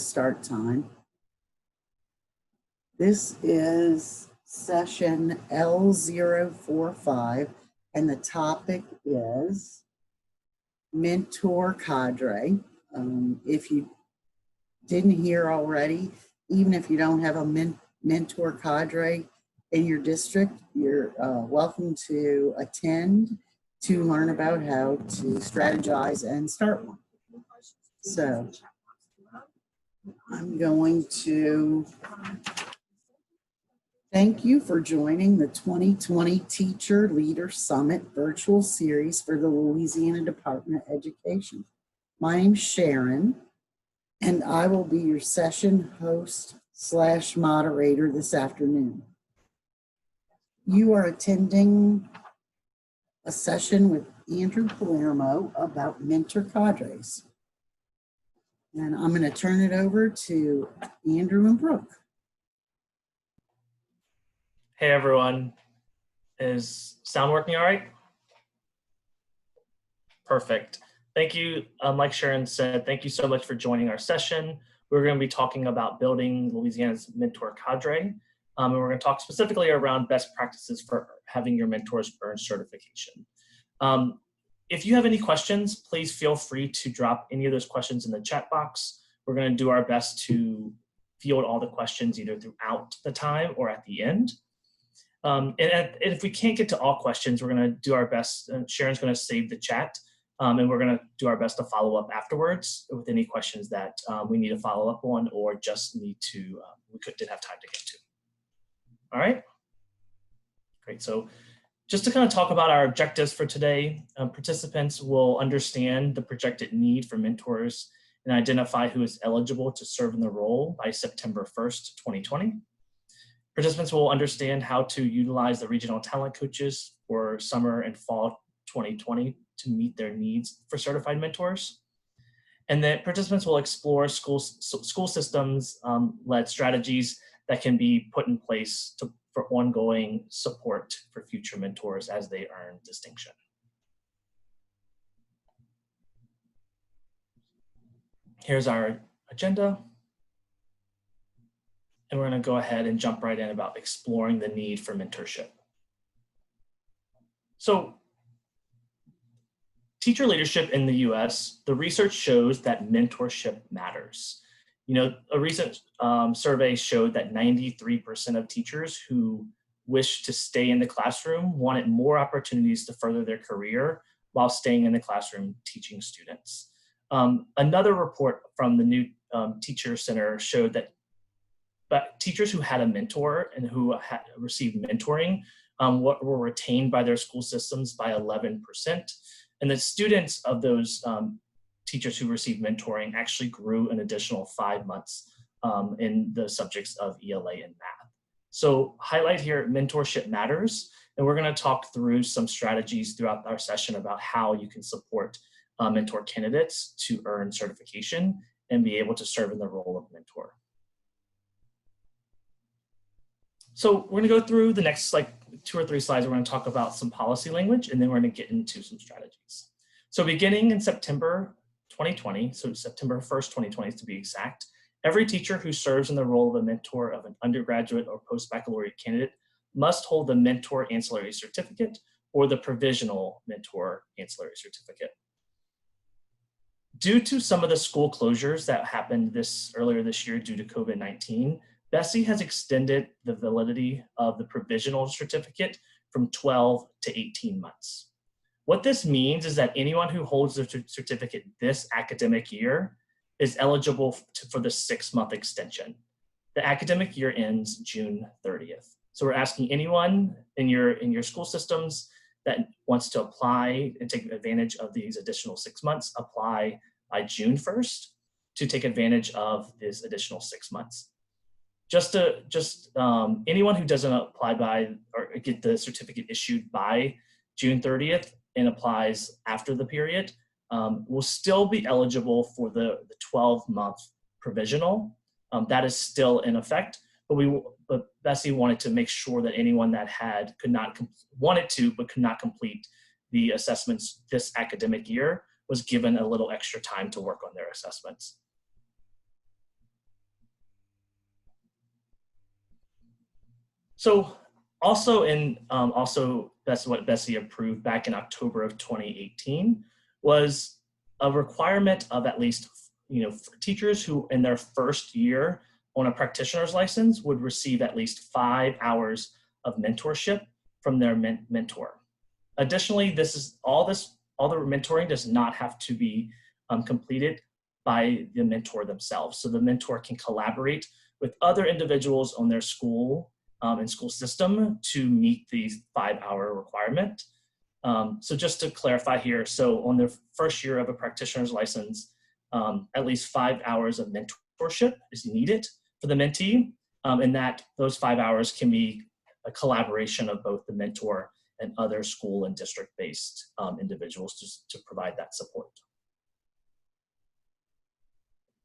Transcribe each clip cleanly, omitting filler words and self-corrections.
Start time. This is session L045, and the topic is mentor cadre. If you didn't hear already, even if you don't have a mentor cadre in your district, you're welcome to attend to learn about how to strategize and start one. So I'm going to thank you for joining the 2020 Teacher Leader Summit virtual series for the Louisiana Department of Education. My name's Sharon, and I will be your session host / moderator this afternoon. You are attending a session with Andrew Palermo about mentor cadres. And I'm going to turn it over to Andrew and Brooke. Hey everyone, is sound working all right? Perfect. Thank you. Like Sharon said, thank you so much for joining our session. We're going to be talking about building Louisiana's mentor cadre. And we're going to talk specifically around best practices for having your mentors earn certification. If you have any questions, please feel free to drop any of those questions in the chat box. We're going to do our best to field all the questions either throughout the time or at the end. And if we can't get to all questions, we're going to do our best. Sharon's going to save the chat, and we're going to do our best to follow up afterwards with any questions that we need to follow up on or just need to, didn't have time to get to. All right, great. So just to kind of talk about our objectives for today, participants will understand the projected need for mentors and identify who is eligible to serve in the role by September 1st, 2020. Participants will understand how to utilize the regional talent coaches for summer and fall 2020 to meet their needs for certified mentors. And then participants will explore school systems led strategies that can be put in place for ongoing support for future mentors as they earn distinction. Here's our agenda. And we're going to go ahead and jump right in about exploring the need for mentorship. So, teacher leadership in the US, the research shows that mentorship matters. You know, a recent survey showed that 93% of teachers who wish to stay in the classroom wanted more opportunities to further their career while staying in the classroom teaching students. Another report from the new Teacher Center showed that teachers who had a mentor and who had received mentoring were retained by their school systems by 11%. And the students of those teachers who received mentoring actually grew an additional 5 months in the subjects of ELA and math. So highlight here, mentorship matters. And we're going to talk through some strategies throughout our session about how you can support mentor candidates to earn certification and be able to serve in the role of mentor. So we're going to go through the next 2 or 3 slides. We're going to talk about some policy language, and then we're going to get into some strategies. So beginning in September 2020, so September 1st, 2020 to be exact, every teacher who serves in the role of a mentor of an undergraduate or post-baccalaureate candidate must hold the mentor ancillary certificate or the provisional mentor ancillary certificate. Due to some of the school closures that happened earlier this year due to COVID-19, BESI has extended the validity of the provisional certificate from 12 to 18 months. What this means is that anyone who holds the certificate this academic year is eligible for the 6-month extension. The academic year ends June 30th. So we're asking anyone in your school systems that wants to apply and take advantage of these additional 6 months, apply by June 1st to take advantage of this additional 6 months. Anyone who doesn't apply by or get the certificate issued by June 30th and applies after the period will still be eligible for the 12-month provisional. That is still in effect, but BESI wanted to make sure that anyone that wanted to but could not complete the assessments this academic year was given a little extra time to work on their assessments. So also that's what Bessie approved back in October of 2018 was a requirement of at least, teachers who in their first year on a practitioner's license would receive at least 5 hours of mentorship from their mentor. Additionally, all the mentoring does not have to be completed by the mentor themselves. So the mentor can collaborate with other individuals on their school and school system to meet the 5-hour requirement. So just to clarify here, so on the first year of a practitioner's license, at least 5 hours of mentorship is needed for the mentee, and that those 5 hours can be a collaboration of both the mentor and other school and district-based individuals to provide that support.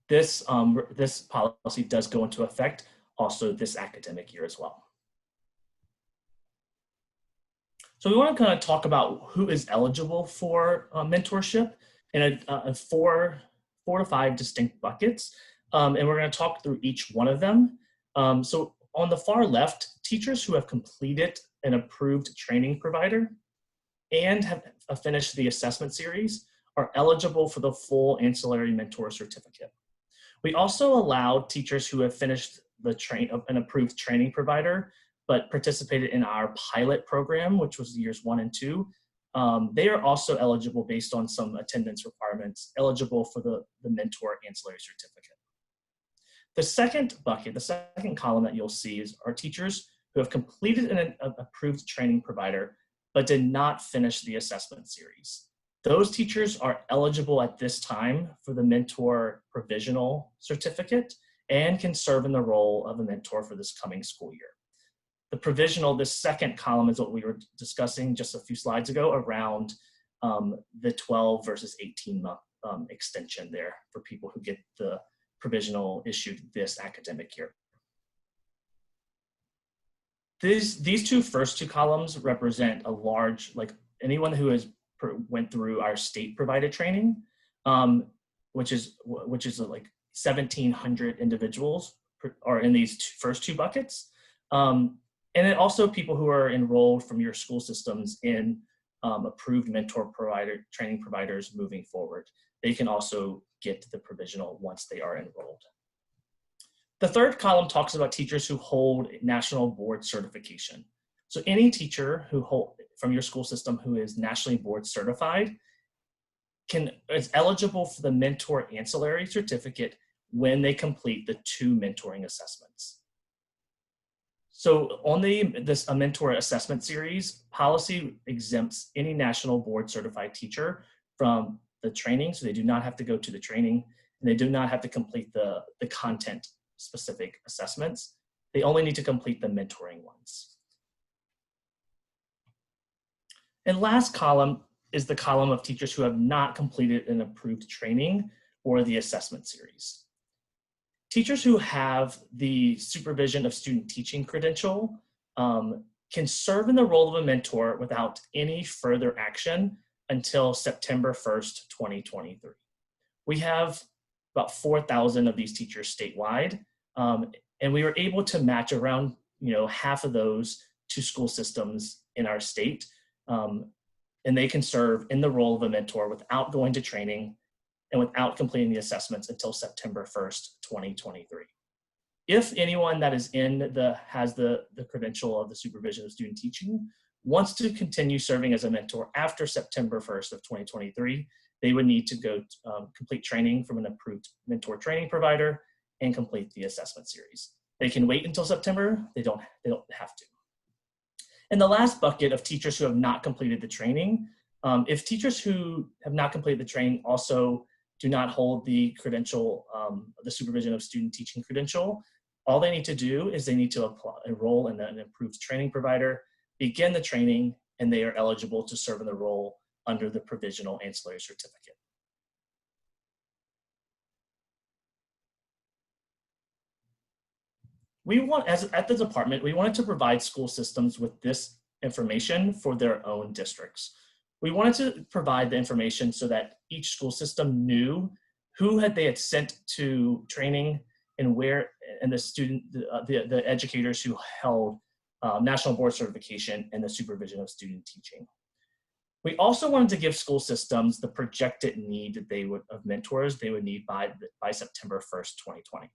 This policy does go into effect also this academic year as well. So we want to kind of talk about who is eligible for mentorship in four to five distinct buckets. And we're going to talk through each one of them. So on the far left, teachers who have completed an approved training provider and have finished the assessment series are eligible for the full ancillary mentor certificate. We also allow teachers who have finished an approved training provider but participated in our pilot program, which was years 1 and 2. They are also eligible based on some attendance requirements, eligible for the mentor ancillary certificate. The second bucket, the second column that you'll see are teachers who have completed an approved training provider but did not finish the assessment series. Those teachers are eligible at this time for the mentor provisional certificate and can serve in the role of a mentor for this coming school year. The provisional, this second column is what we were discussing just a few slides ago around the 12 versus 18-month extension there for people who get the provisional issued this academic year. These first two columns represent a large, like anyone who has went through our state provided training, which is like 1,700 individuals are in these first two buckets. And then also people who are enrolled from your school systems in approved mentor training providers moving forward. They can also get the provisional once they are enrolled. The third column talks about teachers who hold national board certification. So any teacher from your school system who is nationally board certified is eligible for the mentor ancillary certificate when they complete the 2 mentoring assessments. So on this mentor assessment series, policy exempts any national board certified teacher from the training, so they do not have to go to the training, and they do not have to complete the content specific assessments. They only need to complete the mentoring ones. And last column is the column of teachers who have not completed an approved training or the assessment series. Teachers who have the supervision of student teaching credential can serve in the role of a mentor without any further action until September 1st, 2023. We have about 4,000 of these teachers statewide, and we were able to match around half of those to school systems in our state, and they can serve in the role of a mentor without going to training and without completing the assessments until September 1st, 2023. If anyone that is has the credential of the supervision of student teaching wants to continue serving as a mentor after September 1st of 2023, they would need to go complete training from an approved mentor training provider and complete the assessment series. They can wait until September, they don't have to. And the last bucket of teachers who have not completed the training, if teachers who have not completed the training also do not hold the credential, the supervision of student teaching credential, all they need to do is they need to enroll in an approved training provider, begin the training, and they are eligible to serve in the role under the provisional ancillary certificate. At the department, we wanted to provide school systems with this information for their own districts. We wanted to provide the information so that each school system knew who they had sent to training and where, and the educators who held national board certification, and the supervision of student teaching. We also wanted to give school systems the projected need that of mentors they would need by September 1st, 2020.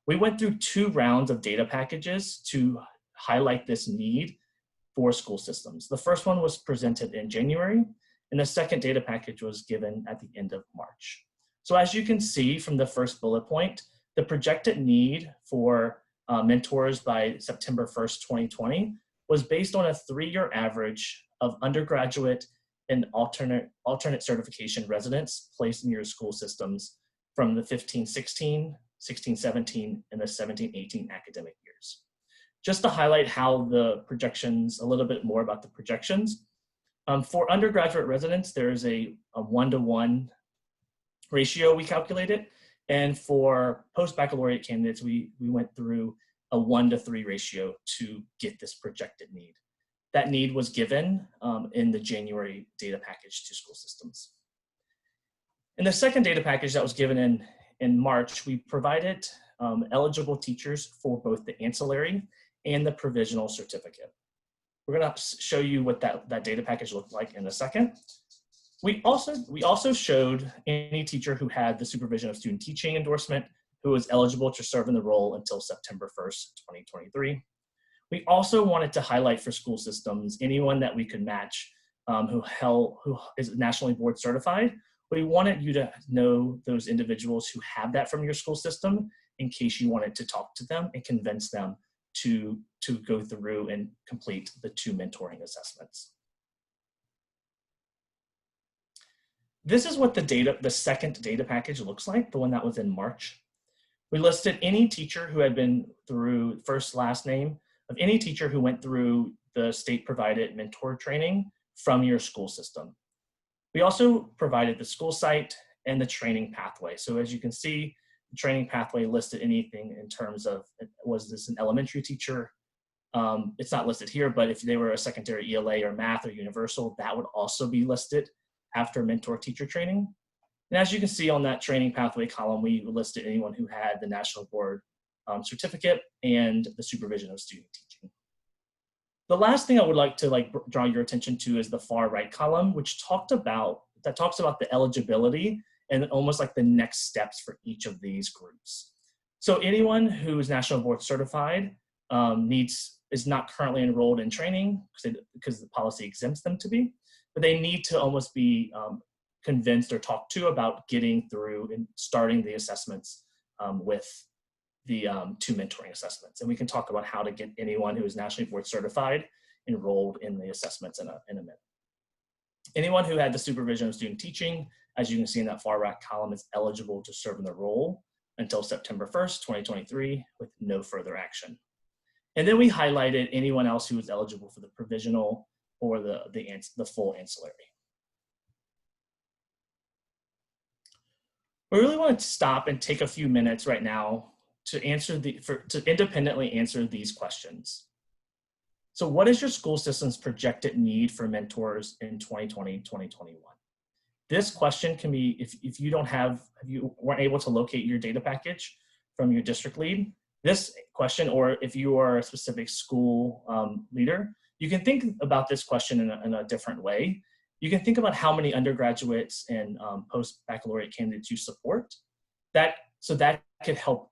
We went through 2 rounds of data packages to highlight this need for school systems. The first one was presented in January, and the second data package was given at the end of March. So as you can see from the first bullet point, the projected need for mentors by September 1st, 2020 was based on a 3-year average of undergraduate and alternate certification residents placed in your school systems from the 15-16, 16-17, and the 17-18 academic years. Just to highlight how the projections, a little bit more about the projections. For undergraduate residents, there is a 1-to-1 ratio we calculated. And for post-baccalaureate candidates, we went through a 1-to-3 ratio to get this projected need. That need was given in the January data package to school systems. In the second data package that was given in March, we provided eligible teachers for both the ancillary and the provisional certificate. We're gonna show you what that data package looked like in a second. We also showed any teacher who had the supervision of student teaching endorsement who was eligible to serve in the role until September 1st, 2023. We also wanted to highlight for school systems anyone that we could match who is nationally board certified. We wanted you to know those individuals who have that from your school system in case you wanted to talk to them and convince them to go through and complete the 2 mentoring assessments. This is what the second data package looks like, the one that was in March. We listed any teacher who had been through first, last name of any teacher who went through the state-provided mentor training from your school system. We also provided the school site and the training pathway. So as you can see, the training pathway listed anything in terms of, was this an elementary teacher? It's not listed here, but if they were a secondary ELA or math or universal, that would also be listed after mentor teacher training. And as you can see on that training pathway column, we listed anyone who had the national board certificate and the supervision of student teaching. The last thing I would like to draw your attention to is the far right column, which talks about the eligibility and almost like the next steps for each of these groups. So anyone who is national board certified is not currently enrolled in training because the policy exempts them to be, but they need to almost be convinced or talked to about getting through and starting the assessments with the 2 mentoring assessments. And we can talk about how to get anyone who is nationally board certified enrolled in the assessments in a minute. Anyone who had the supervision of student teaching, as you can see in that far right column, is eligible to serve in the role until September 1st, 2023 with no further action. And then we highlighted anyone else who was eligible for the provisional or the full ancillary. We really want to stop and take a few minutes right now to independently answer these questions. So what is your school system's projected need for mentors in 2020, 2021? This question can be, if you weren't able to locate your data package from your district lead, this question, or if you are a specific school leader, you can think about this question in a different way. You can think about how many undergraduates and post-baccalaureate candidates you support. So that could help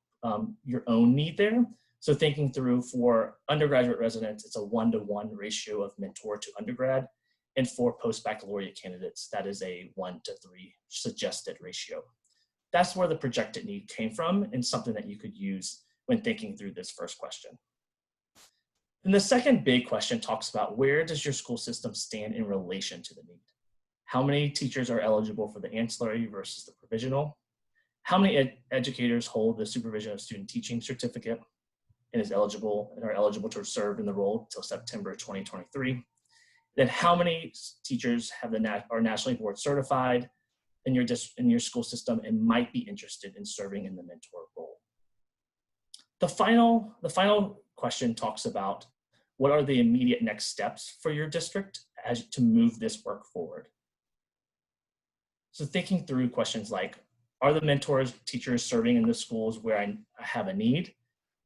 your own need there. So thinking through for undergraduate residents, it's a 1-to-1 ratio of mentor to undergrad. And for post-baccalaureate candidates, that is a 1-to-3 suggested ratio. That's where the projected need came from and something that you could use when thinking through this first question. And the second big question talks about where does your school system stand in relation to the need? How many teachers are eligible for the ancillary versus the provisional? How many educators hold the supervision of student teaching certificate and are eligible to serve in the role until September 2023? Then how many teachers are nationally board certified in your school system and might be interested in serving in the mentor role? The final question talks about what are the immediate next steps for your district to move this work forward. So thinking through questions like, are the teachers serving in the schools where I have a need?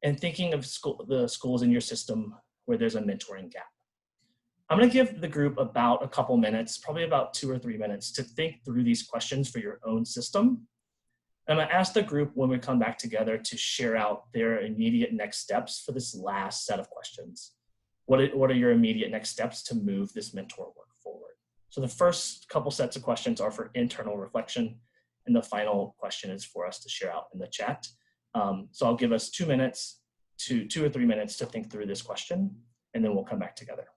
And thinking of the schools in your system where there's a mentoring gap. I'm going to give the group about a couple minutes, probably about 2 or 3 minutes, to think through these questions for your own system. I'm going to ask the group when we come back together to share out their immediate next steps for this last set of questions. What are your immediate next steps to move this mentor work forward? So the first couple sets of questions are for internal reflection, and the final question is for us to share out in the chat. So I'll give us 2 minutes to 2 or 3 minutes to think through this question, and then we'll come back together.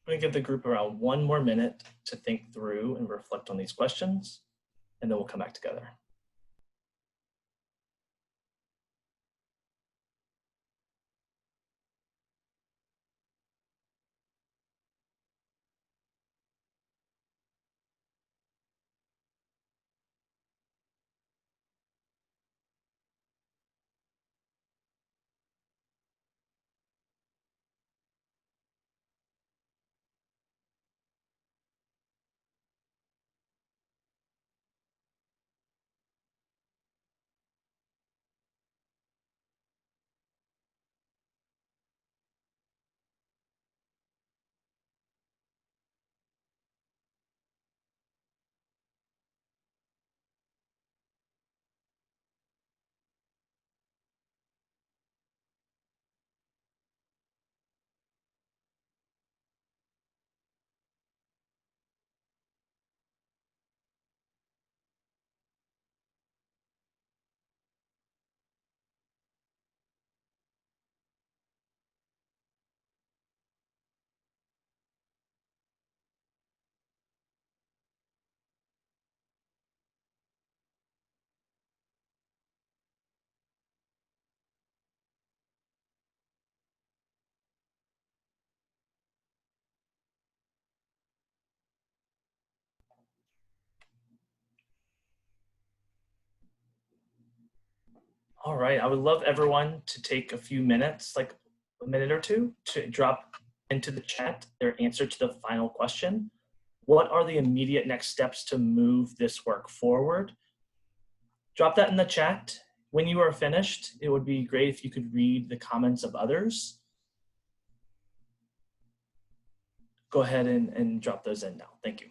I'm going to give the group around 1 more minute to think through and reflect on these questions, and then we'll come back together. All right, I would love everyone to take a few minutes, like a minute or two, to drop into the chat their answer to the final question. What are the immediate next steps to move this work forward? Drop that in the chat. When you are finished, it would be great if you could read the comments of others. Go ahead and drop those in now. Thank you.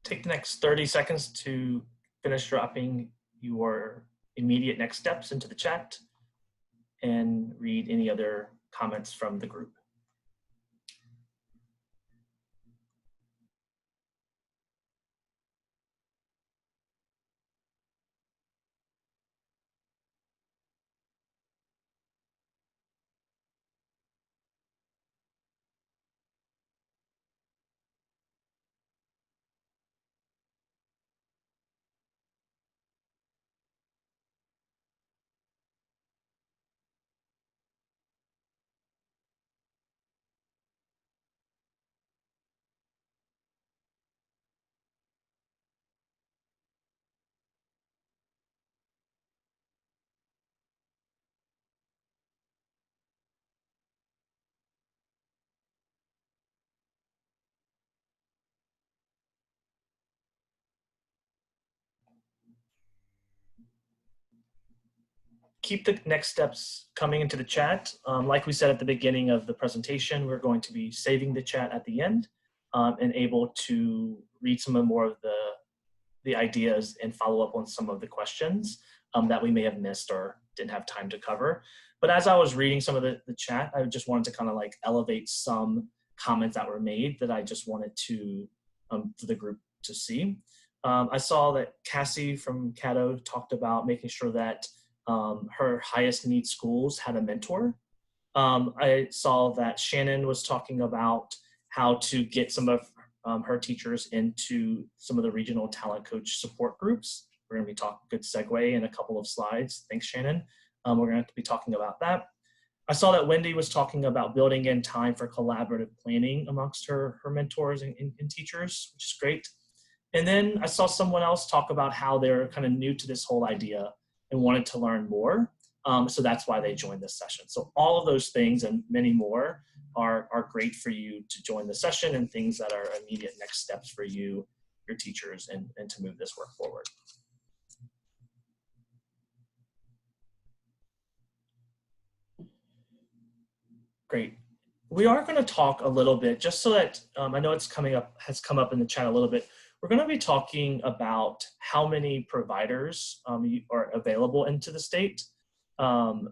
take the next 30 seconds to finish dropping your immediate next steps into the chat and read any other comments from the group. Keep the next steps coming into the chat. Like we said at the beginning of the presentation, we're going to be saving the chat at the end and able to read some more of the ideas and follow up on some of the questions that we may have missed or didn't have time to cover. But as I was reading some of the chat, I just wanted to kind of like elevate some comments that were made that I just wanted to for the group to see. I saw that Cassie from Cadre talked about making sure that her highest need schools had a mentor. I saw that Shannon was talking about how to get some of her teachers into some of the regional talent coach support groups. We're going to be talking, good segue in a couple of slides. Thanks, Shannon. We're going to be talking about that. I saw that Wendy was talking about building in time for collaborative planning amongst her mentors and teachers, which is great. And then I saw someone else talk about how they're kind of new to this whole idea and wanted to learn more. So that's why they joined this session. So all of those things and many more are great for you to join the session and things that are immediate next steps for you, your teachers, and to move this work forward. Great. We are going to talk a little bit, just so that I know it's has come up in the chat a little bit. We're going to be talking about how many providers are available into the state. And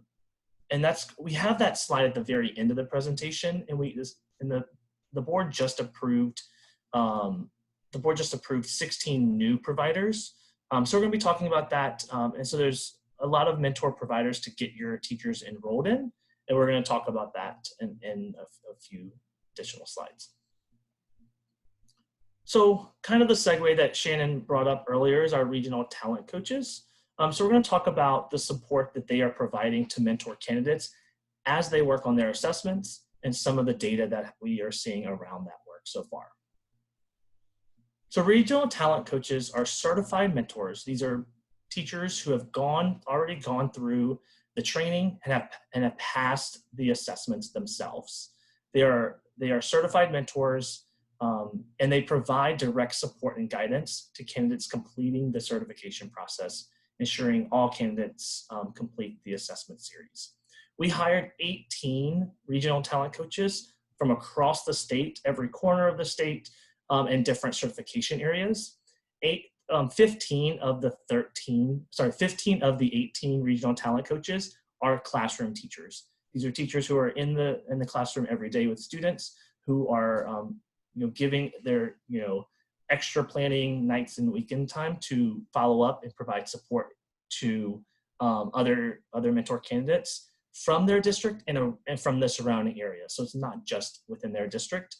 we have that slide at the very end of the presentation, and the board just approved 16 new providers. So we're going to be talking about that. And so there's a lot of mentor providers to get your teachers enrolled in. And we're going to talk about that in a few additional slides. So kind of the segue that Shannon brought up earlier is our regional talent coaches. So we're going to talk about the support that they are providing to mentor candidates as they work on their assessments and some of the data that we are seeing around that work so far. So regional talent coaches are certified mentors. These are teachers who have already gone through the training and have passed the assessments themselves. They are certified mentors, and they provide direct support and guidance to candidates completing the certification process, ensuring all candidates complete the assessment series. We hired 18 regional talent coaches from across the state, every corner of the state, in different certification areas. 15 of the 18 regional talent coaches are classroom teachers. These are teachers who are in the classroom every day with students, who are giving their extra planning nights and weekend time to follow up and provide support to other mentor candidates from their district and from the surrounding area. So it's not just within their district.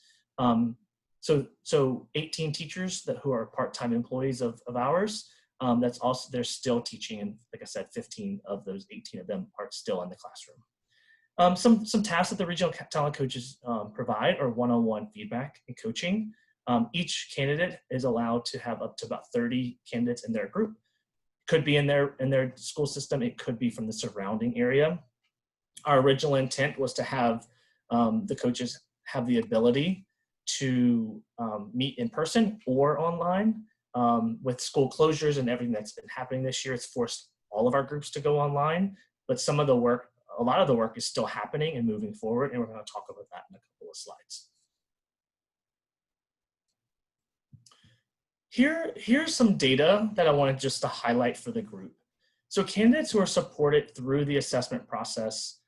So 18 teachers who are part-time employees of ours, they're still teaching, and like I said, 15 of those 18 of them are still in the classroom. Some tasks that the regional talent coaches provide are one-on-one feedback and coaching. Each candidate is allowed to have up to about 30 candidates in their group. Could be in their school system, it could be from the surrounding area. Our original intent was to have the coaches have the ability to meet in person or online. With school closures and everything that's been happening this year, it's forced all of our groups to go online, but a lot of the work is still happening and moving forward, and we're going to talk about that in a couple of slides. Here's some data that I wanted just to highlight for the group. So candidates who are supported through the assessment process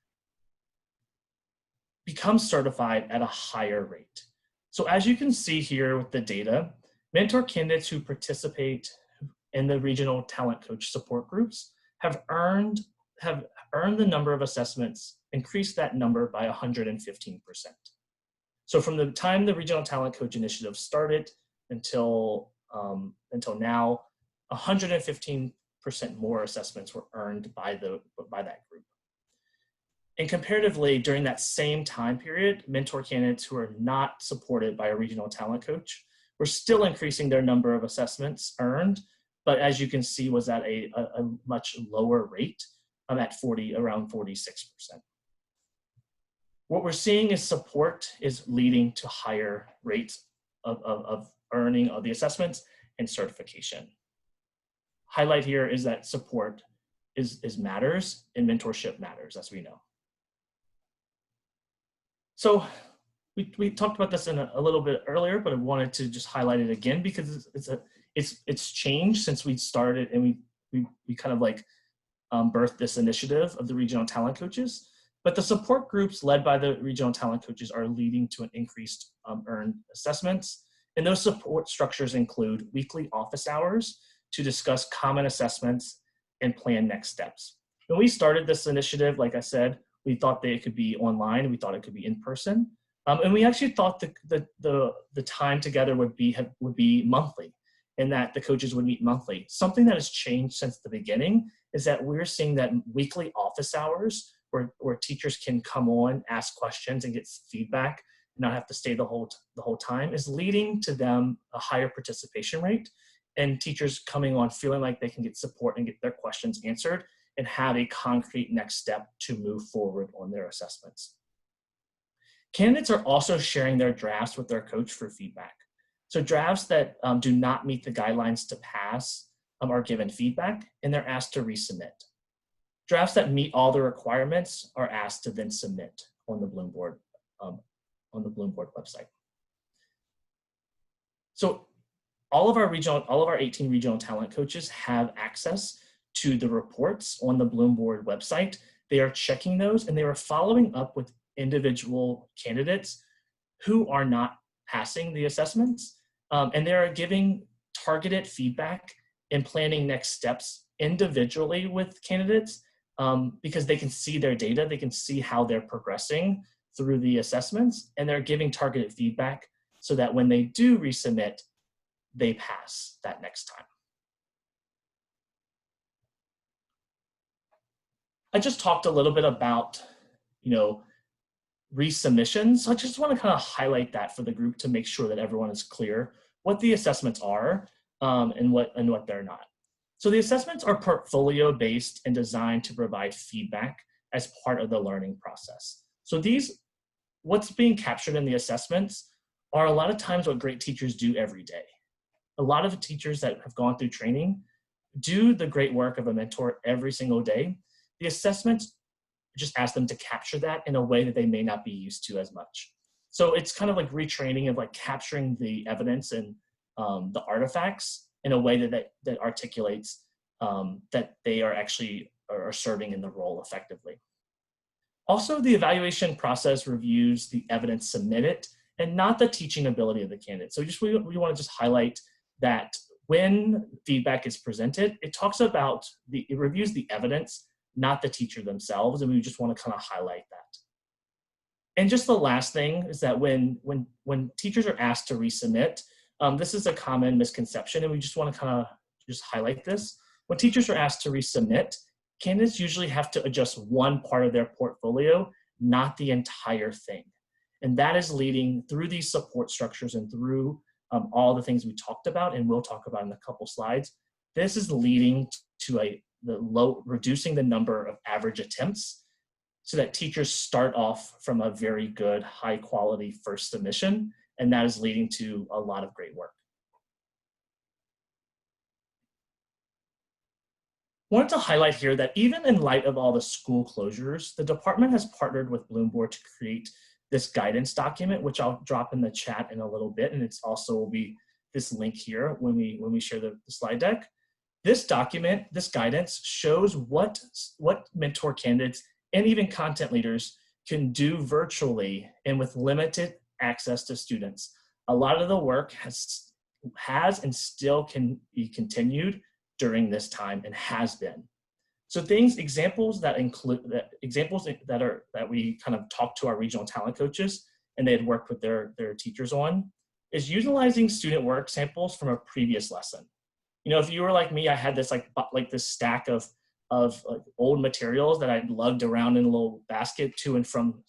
become certified at a higher rate. So as you can see here with the data, mentor candidates who participate in the regional talent coach support groups have earned the number of assessments, increased that number by 115%. So from the time the regional talent coach initiative started until now, 115% more assessments were earned by that group. And comparatively, during that same time period, mentor candidates who are not supported by a regional talent coach were still increasing their number of assessments earned, but as you can see, was at a much lower rate, at around 46%. What we're seeing is support is leading to higher rates of earning of the assessments and certification. Highlight here is that support is matters and mentorship matters, as we know. So we talked about this in a little bit earlier, but I wanted to just highlight it again because it's changed since we started and we kind of like birthed this initiative of the regional talent coaches. But the support groups led by the regional talent coaches are leading to an increased earned assessments. And those support structures include weekly office hours to discuss common assessments and plan next steps. When we started this initiative, like I said, we thought that it could be online, we thought it could be in person. And we actually thought the time together would be monthly, and that the coaches would meet monthly. Something that has changed since the beginning is that we're seeing that weekly office hours where teachers can come on, ask questions, and get feedback, and not have to stay the whole time, is leading to them a higher participation rate, and teachers coming on feeling like they can get support and get their questions answered and have a concrete next step to move forward on their assessments. Candidates are also sharing their drafts with their coach for feedback. So drafts that do not meet the guidelines to pass are given feedback, and they're asked to resubmit. Drafts that meet all the requirements are asked to then submit on the Bloomboard website. So all of our 18 regional talent coaches have access to the reports on the Bloomboard website. They are checking those, and they are following up with individual candidates who are not passing the assessments, and they are giving targeted feedback and planning next steps individually with candidates, because they can see their data, they can see how they're progressing through the assessments, and they're giving targeted feedback so that when they do resubmit, they pass that next time. I just talked a little bit about, resubmissions. So I just want to kind of highlight that for the group to make sure that everyone is clear what the assessments are and what they're not. So the assessments are portfolio-based and designed to provide feedback as part of the learning process. So what's being captured in the assessments are a lot of times what great teachers do every day. A lot of teachers that have gone through training do the great work of a mentor every single day. The assessments just ask them to capture that in a way that they may not be used to as much. So it's kind of like retraining of like capturing the evidence and the artifacts in a way that articulates that they are actually are serving in the role effectively. Also, the evaluation process reviews the evidence submitted and not the teaching ability of the candidate. So we want to just highlight that when feedback is presented, it reviews the evidence, not the teacher themselves, and we just want to kind of highlight that. And just the last thing is that when teachers are asked to resubmit, this is a common misconception, and we just want to kind of just highlight this. When teachers are asked to resubmit, candidates usually have to adjust one part of their portfolio, not the entire thing. And that is leading through these support structures and through all the things we talked about, and we'll talk about in a couple slides. This is leading to reducing the number of average attempts so that teachers start off from a very good, high quality first submission, and that is leading to a lot of great work. I wanted to highlight here that even in light of all the school closures, the department has partnered with Bloomboard to create this guidance document, which I'll drop in the chat in a little bit, and it's also will be this link here when we share the slide deck. This document, this guidance shows what mentor candidates and even content leaders can do virtually and with limited access to students. A lot of the work has and still can be continued during this time and has been. So examples that we kind of talked to our regional talent coaches and they had worked with their teachers on is utilizing student work samples from a previous lesson. You know, if you were like me, I had this like this stack of like old materials that I lugged around in a little basket to and from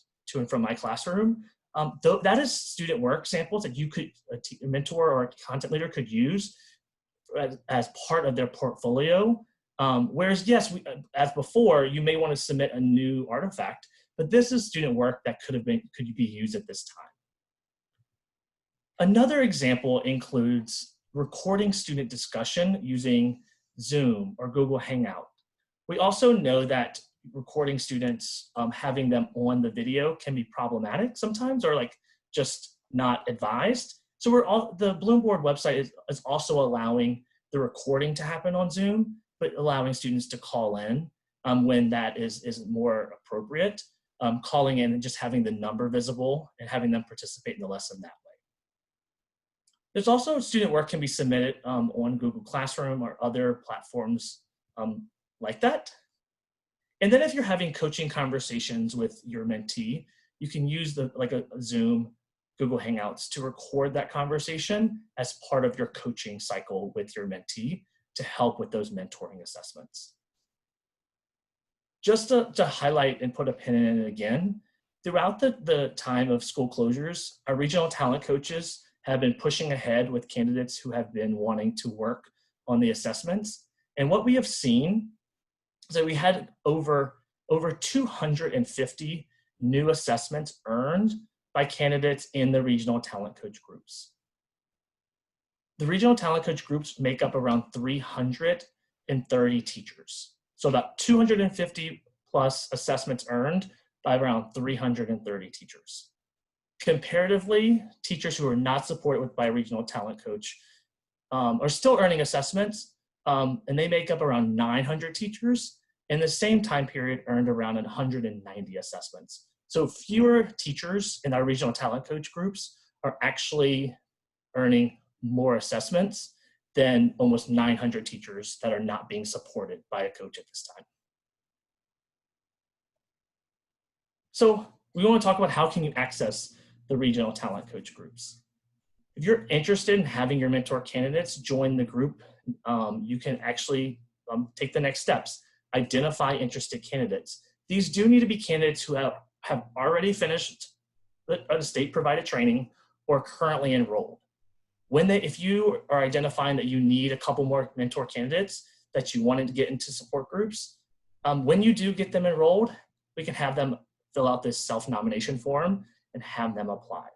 my classroom. That is student work samples that you could, a mentor or a content leader could use as part of their portfolio. Whereas yes, as before, you may want to submit a new artifact, but this is student work that could be used at this time. Another example includes recording student discussion using Zoom or Google Hangout. We also know that recording students, having them on the video can be problematic sometimes, or like just not advised. So the Bloomboard website is also allowing the recording to happen on Zoom, but allowing students to call in when that is more appropriate, calling in and just having the number visible and having them participate in the lesson that way. There's also student work can be submitted on Google Classroom or other platforms like that. And then if you're having coaching conversations with your mentee, you can use a Zoom, Google Hangouts to record that conversation as part of your coaching cycle with your mentee to help with those mentoring assessments. Just to highlight and put a pin in it again, throughout the time of school closures, our regional talent coaches have been pushing ahead with candidates who have been wanting to work on the assessments. And what we have seen is that we had over 250 new assessments earned by candidates in the regional talent coach groups. The regional talent coach groups make up around 330 teachers. So about 250 plus assessments earned by around 330 teachers. Comparatively, teachers who are not supported by a regional talent coach are still earning assessments, and they make up around 900 teachers. In the same time period, earned around 190 assessments. So fewer teachers in our regional talent coach groups are actually earning more assessments than almost 900 teachers that are not being supported by a coach at this time. So we want to talk about how can you access the regional talent coach groups. If you're interested in having your mentor candidates join the group, you can actually take the next steps. Identify interested candidates. These do need to be candidates who have already finished a state-provided training or currently enrolled. If you are identifying that you need a couple more mentor candidates that you wanted to get into support groups, when you do get them enrolled, we can have them fill out this self-nomination form and have them apply.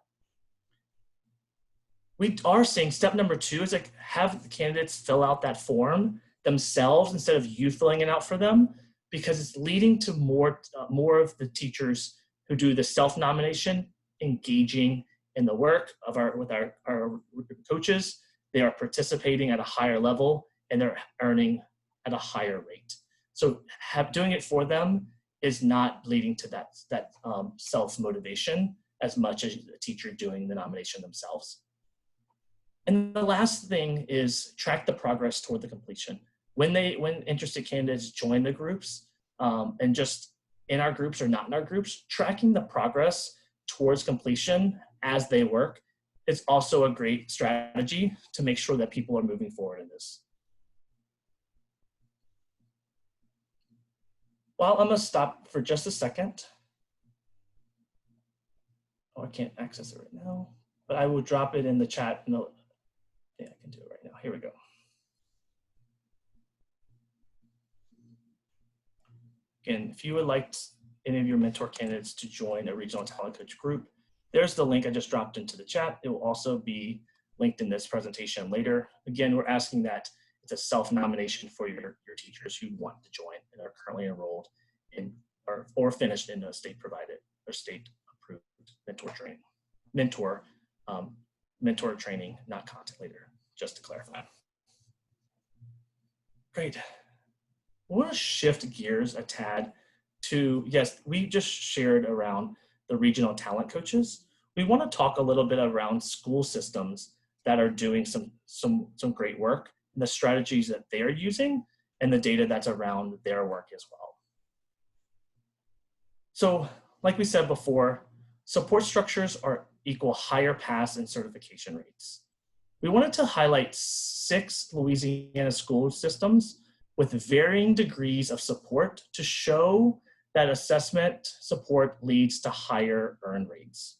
We are saying step number 2 is like have the candidates fill out that form themselves instead of you filling it out for them, because it's leading to more of the teachers who do the self-nomination engaging in the work with our coaches. They are participating at a higher level and they're earning at a higher rate. So doing it for them is not leading to that self-motivation as much as the teacher doing the nomination themselves. And the last thing is track the progress toward the completion. When interested candidates join the groups, and just in our groups or not in our groups, tracking the progress towards completion as they work is also a great strategy to make sure that people are moving forward in this. Well, I'm gonna stop for just a second. Oh, I can't access it right now, but I will drop it in the chat. No, yeah, I can do it right now. Here we go. Again, if you would like any of your mentor candidates to join a regional talent coach group, there's the link I just dropped into the chat. It will also be linked in this presentation later. Again, we're asking that it's a self-nomination for your teachers who want to join and are currently enrolled in or finished in a state-provided or state-approved mentor training, not content leader. just to clarify. Great. I want to shift gears a tad to, yes, we just shared around the regional talent coaches. We want to talk a little bit around school systems that are doing some great work, and the strategies that they're using, and the data that's around their work as well. So, like we said before, support structures are equal higher pass and certification rates. We wanted to highlight 6 Louisiana school systems with varying degrees of support to show that assessment support leads to higher earn rates.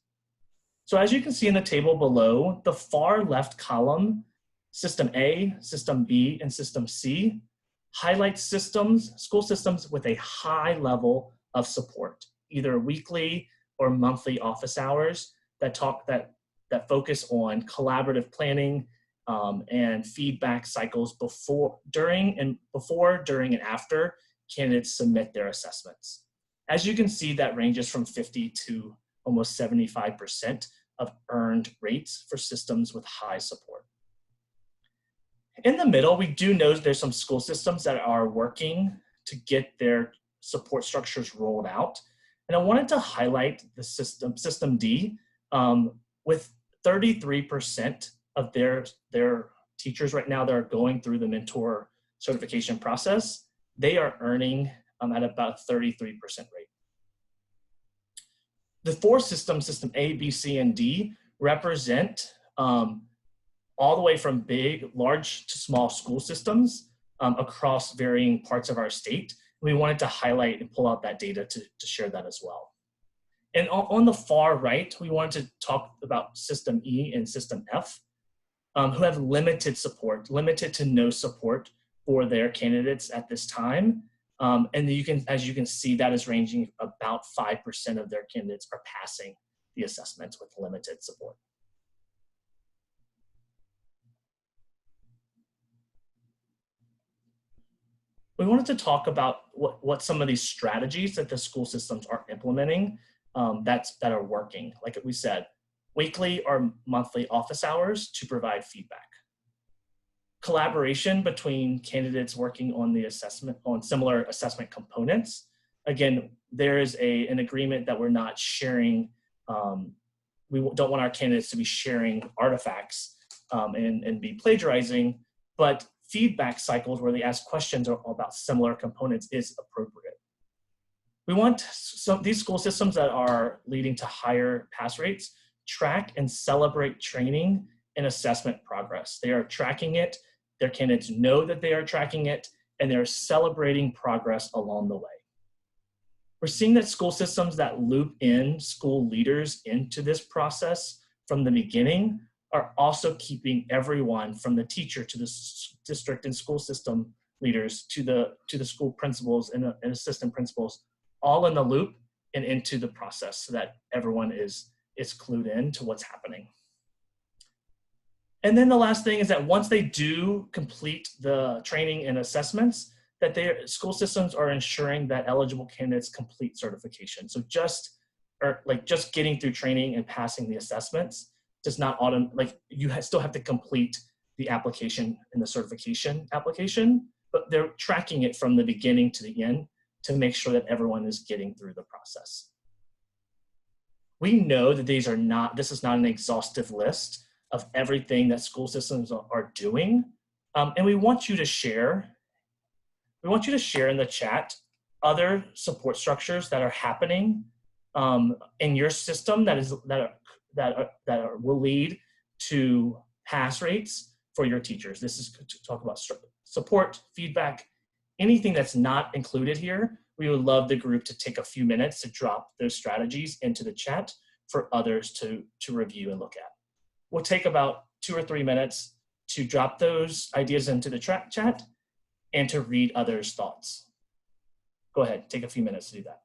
So as you can see in the table below, the far left column, System A, System B, and System C, highlights school systems with a high level of support, either weekly or monthly office hours that focus on collaborative planning and feedback cycles before, during, and after candidates submit their assessments. As you can see, that ranges from 50 to almost 75% of earned rates for systems with high support. In the middle, we do know there's some school systems that are working to get their support structures rolled out. And I wanted to highlight the System D, with 33% of their teachers right now that are going through the mentor certification process, they are earning at about a 33% rate. The 4 systems, System A, B, C, and D, represent all the way from large to small school systems across varying parts of our state. We wanted to highlight and pull out that data to share that as well. And on the far right, we wanted to talk about System E and System F, who have limited support, limited to no support for their candidates at this time. And as you can see, that is ranging about 5% of their candidates are passing the assessments with limited support. We wanted to talk about what some of these strategies that the school systems are implementing that are working. Like we said, weekly or monthly office hours to provide feedback. Collaboration between candidates working on similar assessment components. Again, there is an agreement that we're not sharing. We don't want our candidates to be sharing artifacts and be plagiarizing, but feedback cycles where they ask questions about similar components is appropriate. We want these school systems that are leading to higher pass rates track and celebrate training and assessment progress. They are tracking it, their candidates know that they are tracking it, and they're celebrating progress along the way. We're seeing that school systems that loop in school leaders into this process from the beginning are also keeping everyone from the teacher to the district and school system leaders to the school principals and assistant principals all in the loop and into the process so that everyone is clued in to what's happening. And then the last thing is that once they do complete the training and assessments, that their school systems are ensuring that eligible candidates complete certification. So just getting through training and passing the assessments does not you still have to complete the application and the certification application, but they're tracking it from the beginning to the end to make sure that everyone is getting through the process. We know that this is not an exhaustive list of everything that school systems are doing. And we want you to share in the chat other support structures that are happening in your system that will lead to pass rates for your teachers. This is to talk about support, feedback, anything that's not included here. We would love the group to take a few minutes to drop those strategies into the chat for others to review and look at. We'll take about 2 or 3 minutes to drop those ideas into the chat and to read others' thoughts. Go ahead, take a few minutes to do that.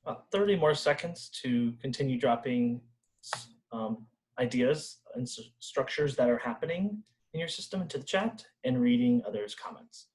About 30 more seconds to continue dropping ideas and structures that are happening in your system into the chat and reading others' comments.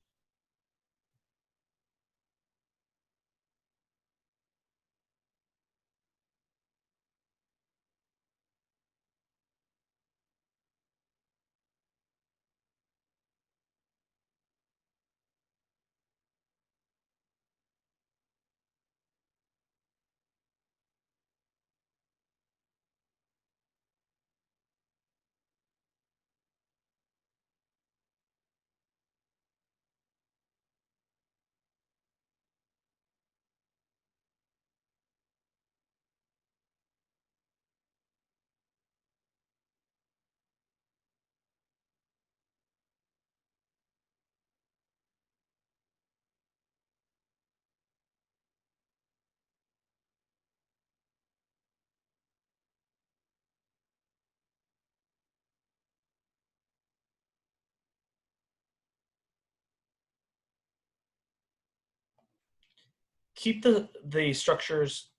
Keep the structures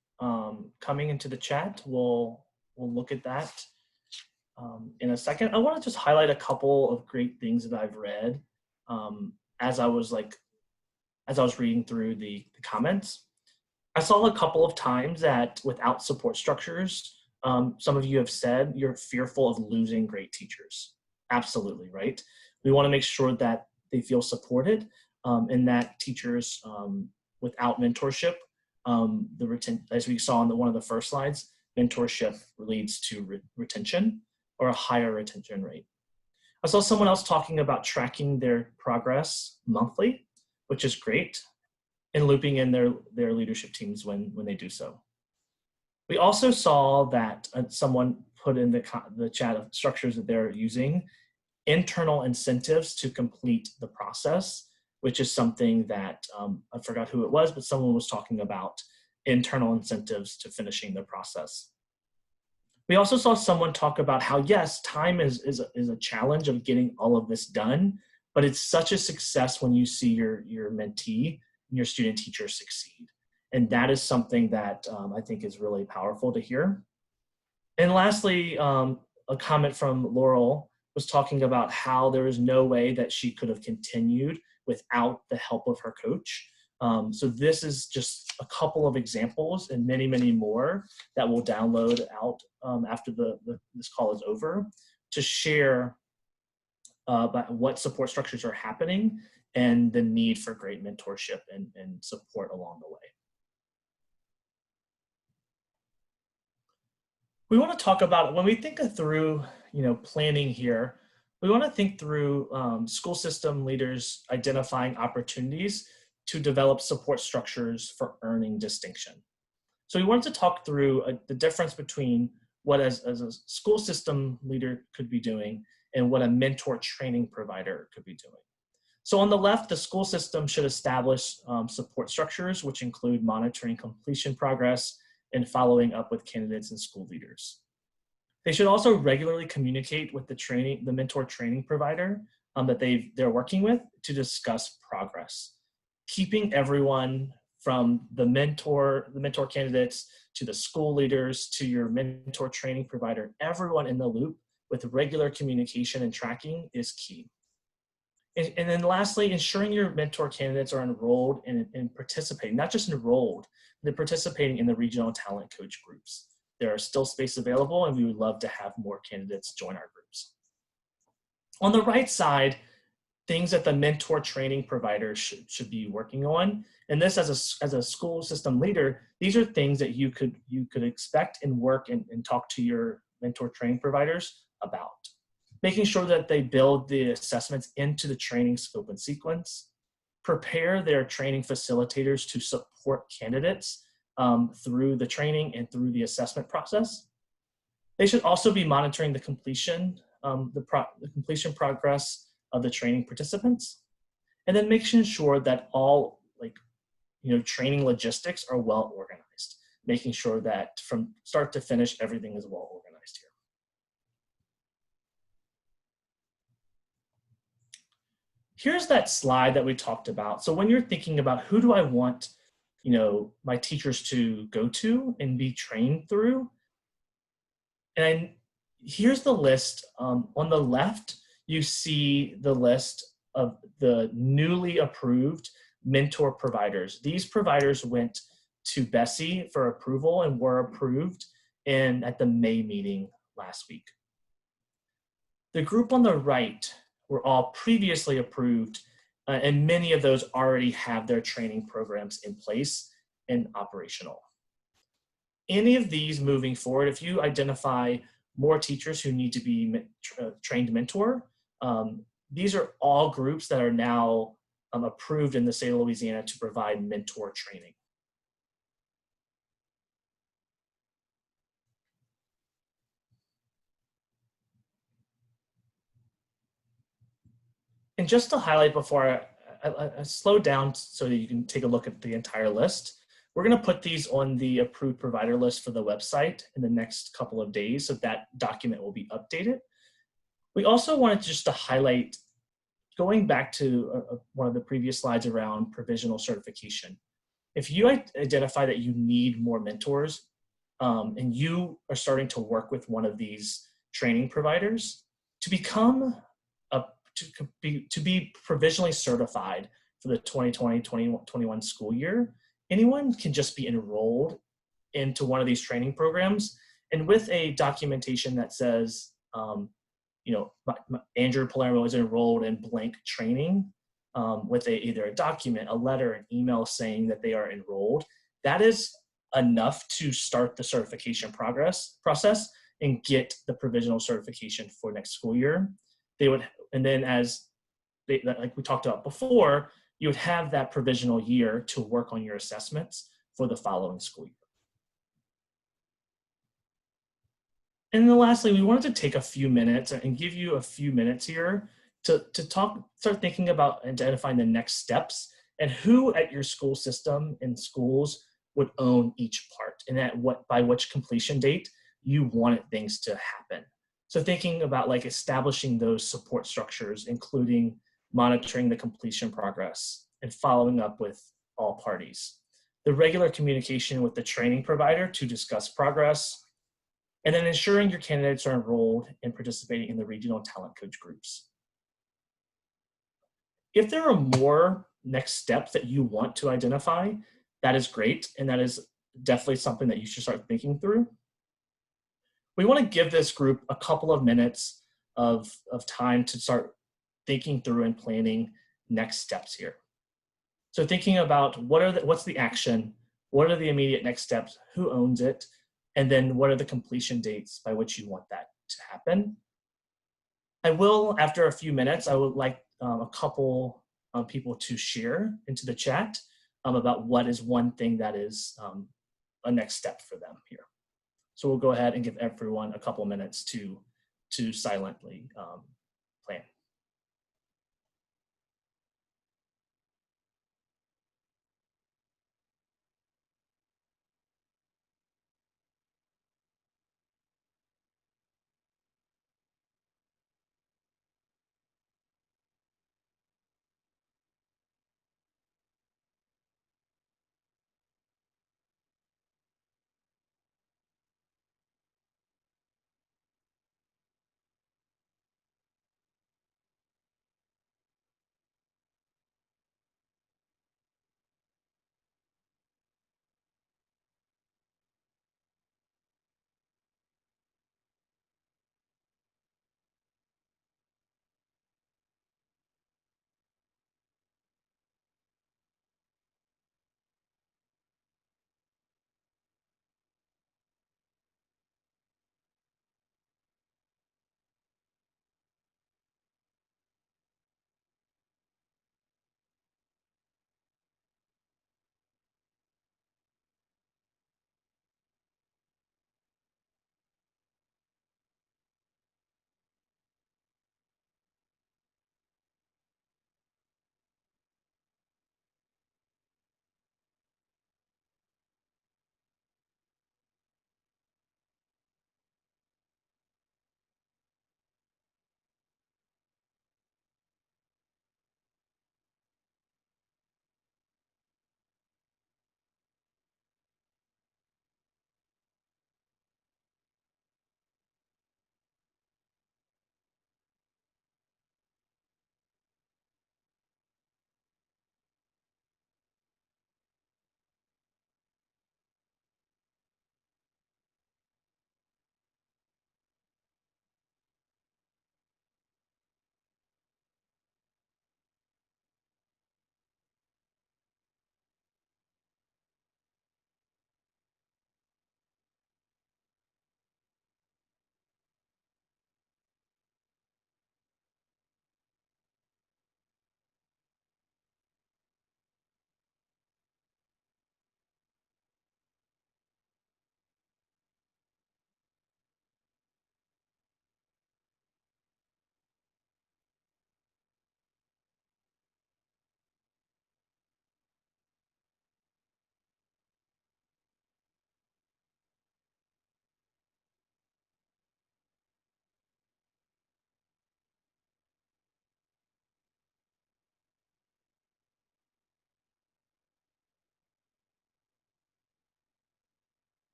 coming into the chat. We'll look at that in a second. I want to just highlight a couple of great things that I've read as I was reading through the comments. I saw a couple of times that without support structures, some of you have said you're fearful of losing great teachers. Absolutely, right? We want to make sure that they feel supported and that teachers without mentorship, as we saw in one of the first slides, mentorship leads to retention or a higher retention rate. I saw someone else talking about tracking their progress monthly, which is great, and looping in their leadership teams when they do so. We also saw that someone put in the chat of structures that they're using, internal incentives to complete the process, which is something that I forgot who it was, but someone was talking about internal incentives to finishing the process. We also saw someone talk about how, yes, time is a challenge of getting all of this done, but it's such a success when you see your mentee and your student teacher succeed. And that is something that I think is really powerful to hear. And lastly, a comment from Laurel was talking about how there is no way that she could have continued without the help of her coach. So this is just a couple of examples and many, many more that we'll download out after this call is over to share about what support structures are happening and the need for great mentorship and support along the way. We want to talk about, when we think through planning here, we want to think through school system leaders identifying opportunities to develop support structures for earning distinction. So we wanted to talk through the difference between what as a school system leader could be doing and what a mentor training provider could be doing. So on the left, the school system should establish support structures, which include monitoring completion progress and following up with candidates and school leaders. They should also regularly communicate with the mentor training provider that they're working with to discuss progress, keeping everyone from the mentor candidates to the school leaders to your mentor training provider, everyone in the loop with regular communication and tracking is key. And then lastly, ensuring your mentor candidates are enrolled and participating, not just enrolled, they're participating in the regional talent coach groups. There are still space available and we would love to have more candidates join our groups. On the right side, things that the mentor training provider should be working on. And this as a school system leader, these are things that you could expect and work and talk to your mentor training providers about. Making sure that they build the assessments into the training scope and sequence, prepare their training facilitators to support candidates through the training and through the assessment process. They should also be monitoring the completion progress of the training participants, and then making sure that all training logistics are well organized, making sure that from start to finish, everything is well organized here. Here's that slide that we talked about. So when you're thinking about who do I want, my teachers to go to and be trained through. And here's the list. On the left, you see the list of the newly approved mentor providers. These providers went to Bessie for approval and were approved at the May meeting last week. The group on the right were all previously approved, and many of those already have their training programs in place and operational. Any of these moving forward, if you identify more teachers who need to be trained mentor, these are all groups that are now approved in the state of Louisiana to provide mentor training. And just to highlight before I slow down so that you can take a look at the entire list, we're going to put these on the approved provider list for the website in the next couple of days, so that document will be updated. We also wanted just to highlight, going back to one of the previous slides around provisional certification. If you identify that you need more mentors and you are starting to work with one of these training providers, to become to be provisionally certified for the 2020-2021 school year, anyone can just be enrolled into one of these training programs, and with a documentation that says, Andrew Palermo is enrolled in blank training, with either a document, a letter, an email saying that they are enrolled, that is enough to start the certification process and get the provisional certification for next school year. And then like we talked about before, you would have that provisional year to work on your assessments for the following school year. And then lastly, we wanted to take a few minutes and give you a few minutes here to start thinking about identifying the next steps and who at your school system and schools would own each part, and by which completion date you wanted things to happen. So thinking about like establishing those support structures, including monitoring the completion progress and following up with all parties. The regular communication with the training provider to discuss progress, and then ensuring your candidates are enrolled and participating in the regional talent coach groups. If there are more next steps that you want to identify, that is great, and that is definitely something that you should start thinking through. We want to give this group a couple of minutes of time to start thinking through and planning next steps here. So thinking about what's the action, what are the immediate next steps, who owns it, and then what are the completion dates by which you want that to happen. I will, after a few minutes, I would like a couple people to share into the chat about what is one thing that is a next step for them here. So we'll go ahead and give everyone a couple minutes to silently plan.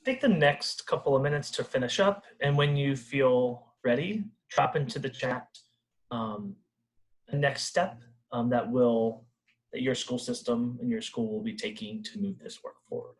take the next couple of minutes to finish up, and when you feel ready, drop into the chat the next step that your school system and your school will be taking to move this work forward.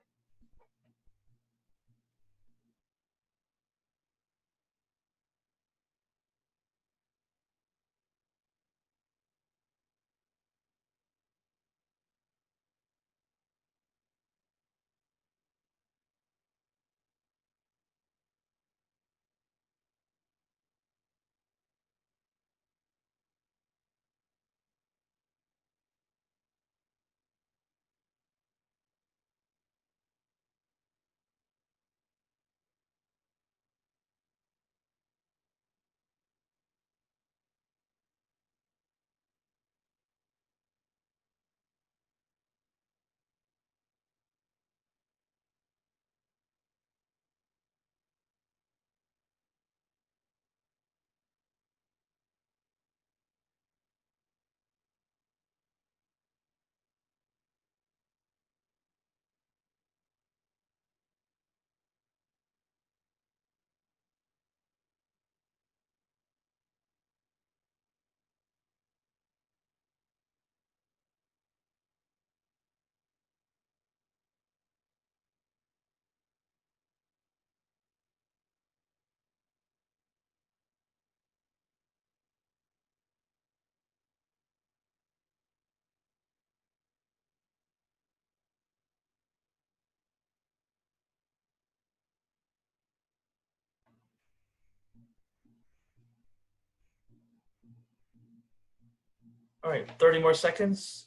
All right, 30 more seconds.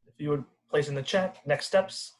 If you would place in the chat, next steps.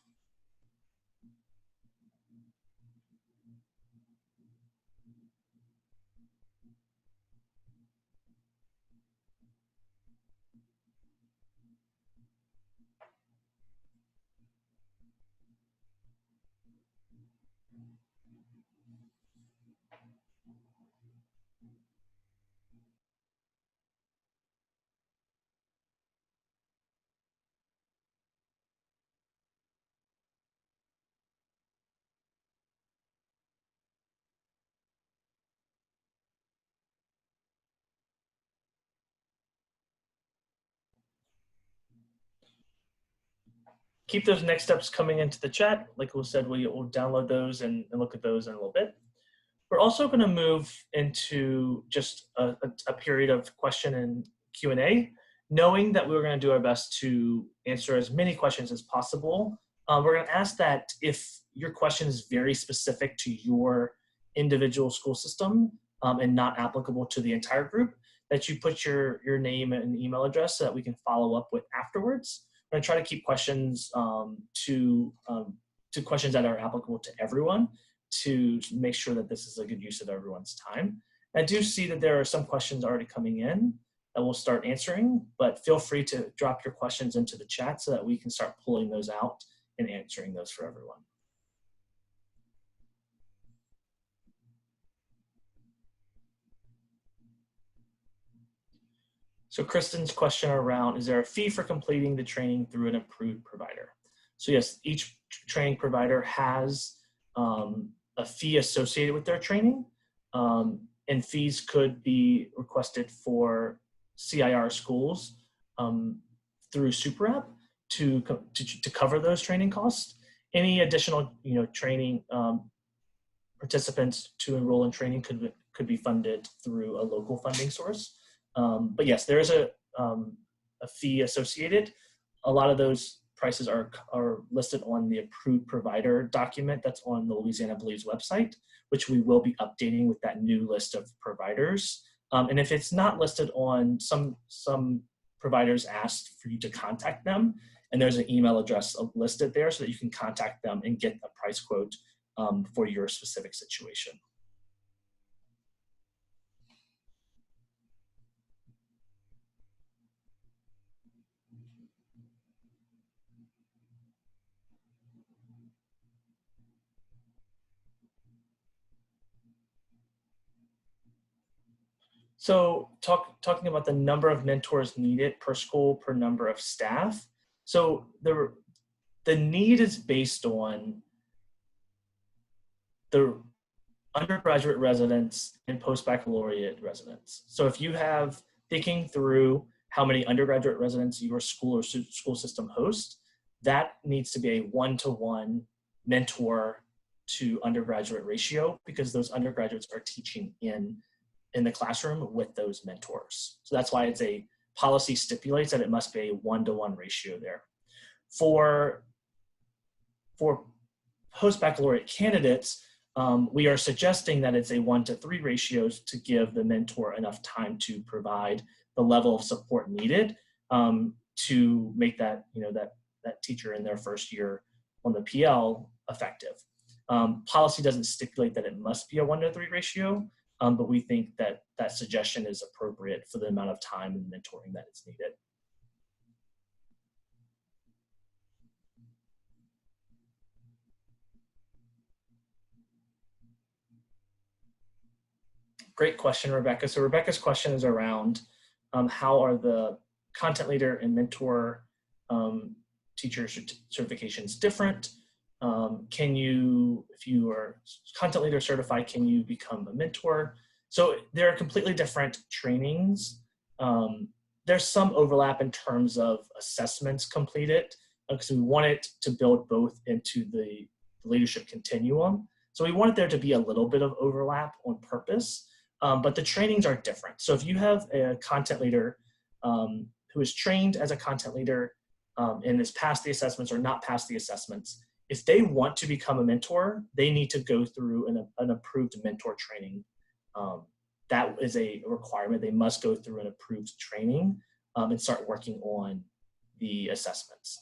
Keep those next steps coming into the chat. Like we said, we will download those and look at those in a little bit. We're also going to move into just a period of question and Q&A, knowing that we're going to do our best to answer as many questions as possible. We're going to ask that if your question is very specific to your individual school system and not applicable to the entire group, that you put your name and email address so that we can follow up with afterwards. We're going to try to keep questions to questions that are applicable to everyone, to make sure that this is a good use of everyone's time. I do see that there are some questions already coming in that we'll start answering, but feel free to drop your questions into the chat so that we can start pulling those out and answering those for everyone. So Kristen's question around, is there a fee for completing the training through an approved provider? So yes, each training provider has a fee associated with their training, and fees could be requested for CIR schools through Super App to cover those training costs. Any additional training participants to enroll in training could be funded through a local funding source. But yes, there is a fee associated. A lot of those prices are listed on the approved provider document that's on the Louisiana Believes website, which we will be updating with that new list of providers. And if it's not listed on, some providers asked for you to contact them, and there's an email address listed there so that you can contact them and get a price quote for your specific situation. So talking about the number of mentors needed per school per number of staff. So the need is based on the undergraduate residents and post-baccalaureate residents. So if you have thinking through how many undergraduate residents your school or school system hosts, that needs to be a one-to-one mentor to undergraduate ratio, because those undergraduates are teaching in the classroom with those mentors. So that's why it's a policy stipulates that it must be a one-to-one ratio there. For post-baccalaureate candidates, we are suggesting that it's a 1-to-3 ratios to give the mentor enough time to provide the level of support needed to make that, that teacher in their first year on the PL effective. Policy doesn't stipulate that it must be a 1-to-3 ratio, but we think that that suggestion is appropriate for the amount of time and mentoring that is needed. Great question, Rebecca. So Rebecca's question is around how are the content leader and mentor teacher certifications different? Can you, if you are content leader certified, can you become a mentor? So there are completely different trainings. There's some overlap in terms of assessments completed, because we want it to build both into the leadership continuum. So we wanted there to be a little bit of overlap on purpose, but the trainings are different. So if you have a content leader who is trained as a content leader and has passed the assessments or not passed the assessments, if they want to become a mentor, they need to go through an approved mentor training. That is a requirement. They must go through an approved training and start working on the assessments.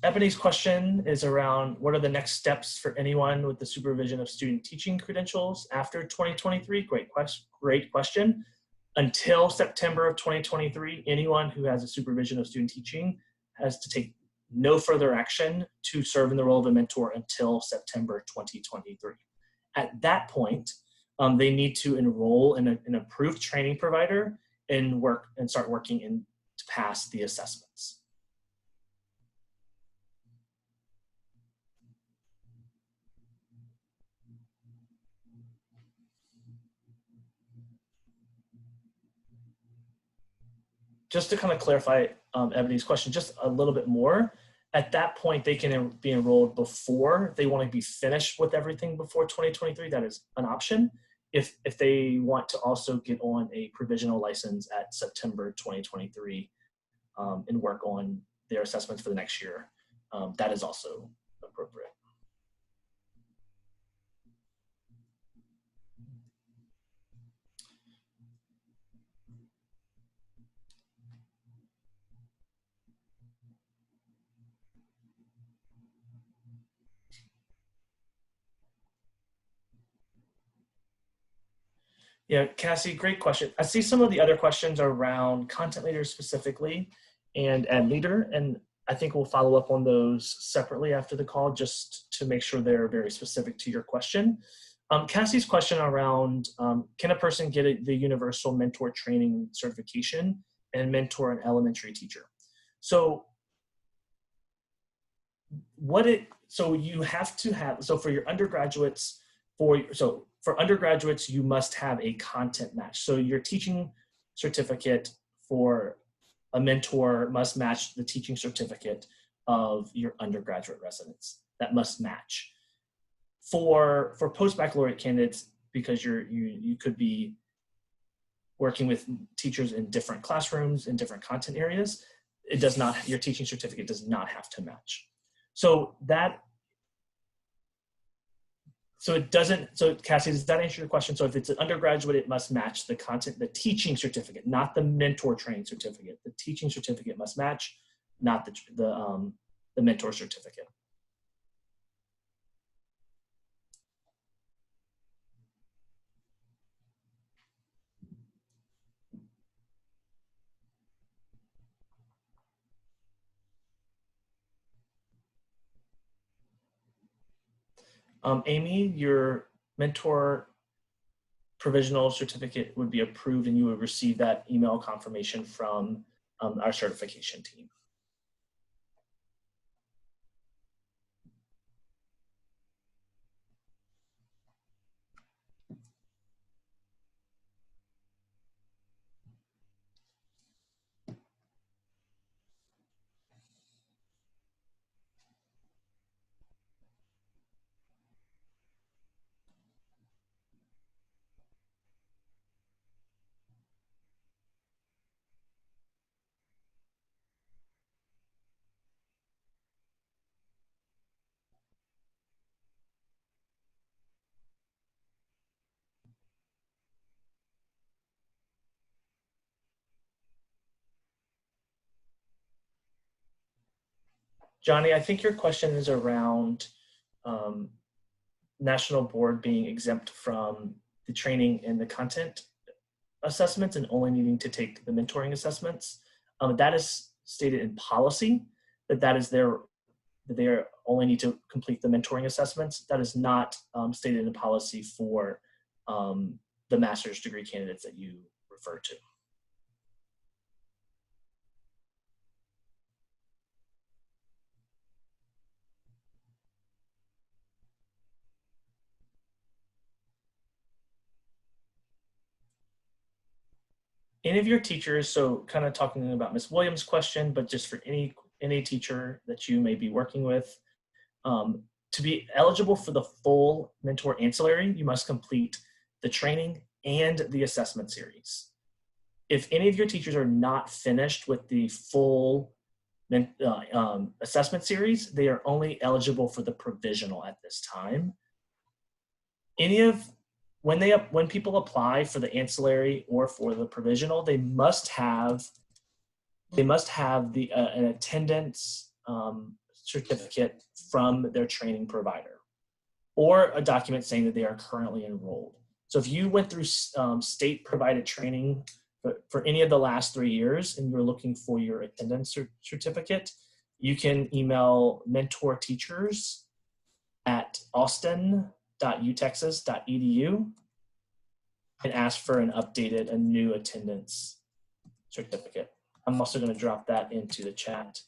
Ebony's question is around what are the next steps for anyone with the supervision of student teaching credentials after 2023? Great question. Until September of 2023, anyone who has a supervision of student teaching has to take no further action to serve in the role of a mentor until September 2023. At that point, they need to enroll in an approved training provider and start working to pass the assessments. Just to kind of clarify Ebony's question just a little bit more, at that point, they can be enrolled before. If they want to be finished with everything before 2023, that is an option. If they want to also get on a provisional license at September 2023 and work on their assessments for the next year, that is also appropriate. Yeah, Cassie, great question. I see some of the other questions around content leaders specifically and ed leader, and I think we'll follow up on those separately after the call just to make sure they're very specific to your question. Cassie's question around can a person get the universal mentor training certification and mentor an elementary teacher? So you have to have, so for your undergraduates, for undergraduates, you must have a content match. So your teaching certificate for a mentor must match the teaching certificate of your undergraduate residents. That must match. For post-baccalaureate candidates, because you could be working with teachers in different classrooms in different content areas, your teaching certificate does not have to match. So Cassie, does that answer your question? So if it's an undergraduate, it must match the content, the teaching certificate, not the mentor training certificate. The teaching certificate must match, not the mentor certificate. Amy, your mentor provisional certificate would be approved and you would receive that email confirmation from our certification team. Johnny, I think your question is around National Board being exempt from the training and the content assessments and only needing to take the mentoring assessments. That is stated in policy that is that they only need to complete the mentoring assessments. That is not stated in policy for the master's degree candidates that you refer to. Any of your teachers, so kind of talking about Ms. Williams' question, but just for any teacher that you may be working with, to be eligible for the full mentor ancillary, you must complete the training and the assessment series. If any of your teachers are not finished with the full assessment series, they are only eligible for the provisional at this time. When people apply for the ancillary or for the provisional, they must have an attendance certificate from their training provider or a document saying that they are currently enrolled. So if you went through state provided training for any of the last 3 years and you're looking for your attendance certificate, you can email mentor teachers at austin.utexas.edu and ask for a new attendance certificate. I'm also going to drop that into the chat.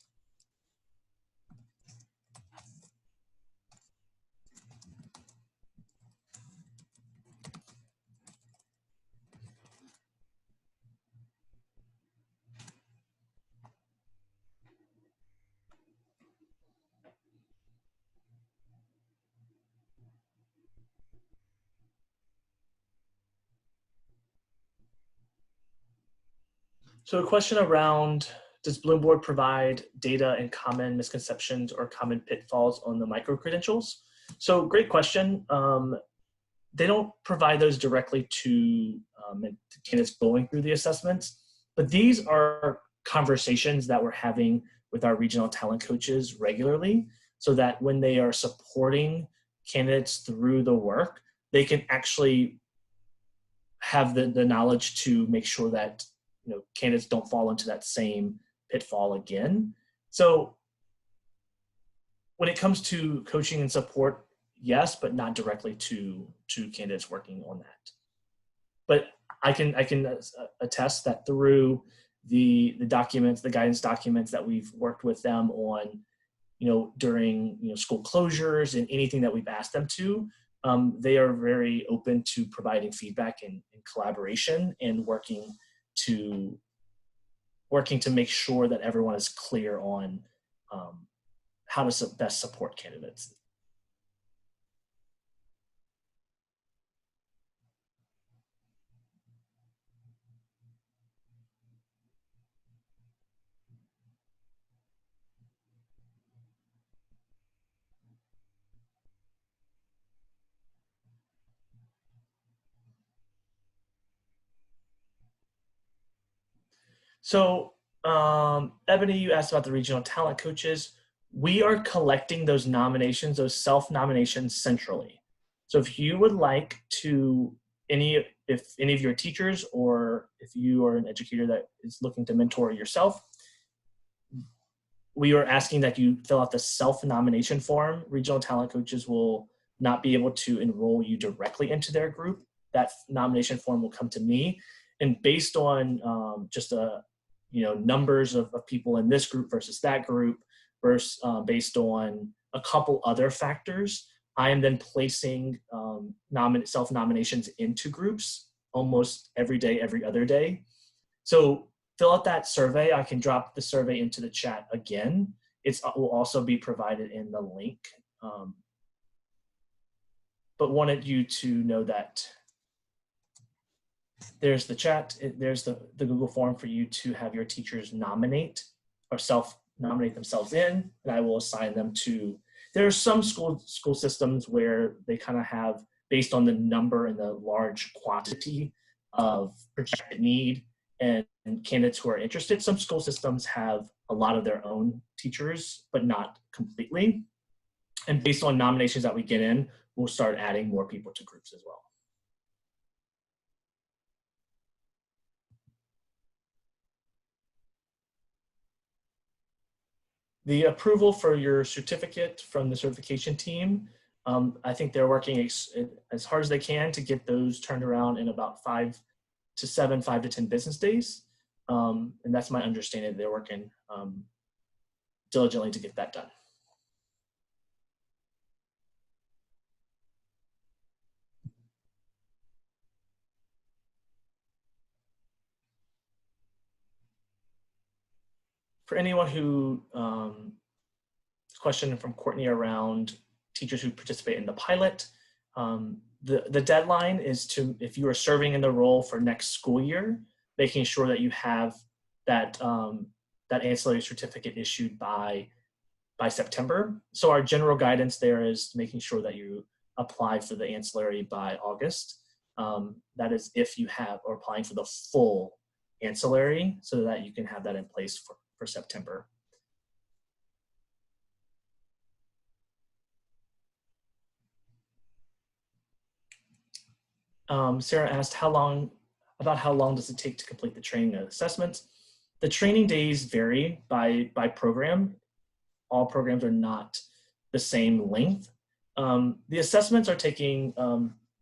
So a question around, does Bloomboard provide data and common misconceptions or common pitfalls on the micro-credentials? So great question. They don't provide those directly to candidates going through the assessments, but these are conversations that we're having with our regional talent coaches regularly so that when they are supporting candidates through the work, they can actually have the knowledge to make sure that candidates don't fall into that same pitfall again. So when it comes to coaching and support, yes, but not directly to candidates working on that. But I can attest that through the documents, the guidance documents that we've worked with them on, during school closures and anything that we've asked them to, they are very open to providing feedback and collaboration and working to make sure that everyone is clear on how to best support candidates. So, Ebony, you asked about the regional talent coaches. We are collecting those nominations, those self-nominations centrally. So if you would like to, if any of your teachers or if you are an educator that is looking to mentor yourself, we are asking that you fill out the self-nomination form. Regional talent coaches will not be able to enroll you directly into their group, that nomination form will come to me. And based on just numbers of people in this group versus that group, versus based on a couple other factors, I am then placing self-nominations into groups almost every day, every other day. So fill out that survey. I can drop the survey into the chat again. It will also be provided in the link. But wanted you to know that there's the chat, there's the Google form for you to have your teachers nominate or self-nominate themselves in, and I will assign them to. There are some school systems where they kind of have, based on the number and the large quantity of projected need and candidates who are interested, some school systems have a lot of their own teachers, but not completely. And based on nominations that we get in, we'll start adding more people to groups as well. The approval for your certificate from the certification team, I think they're working as hard as they can to get those turned around in about 5 to 10 business days. And that's my understanding. They're working diligently to get that done. For anyone who, question from Courtney around teachers who participate in the pilot, the deadline is to, if you are serving in the role for next school year, making sure that you have that, that ancillary certificate issued by September. So our general guidance there is making sure that you apply for the ancillary by August. That is if you have, or applying for the full ancillary so that you can have that in place for September. Sarah asked how long does it take to complete the training and assessments? The training days vary by program. All programs are not the same length. The assessments are taking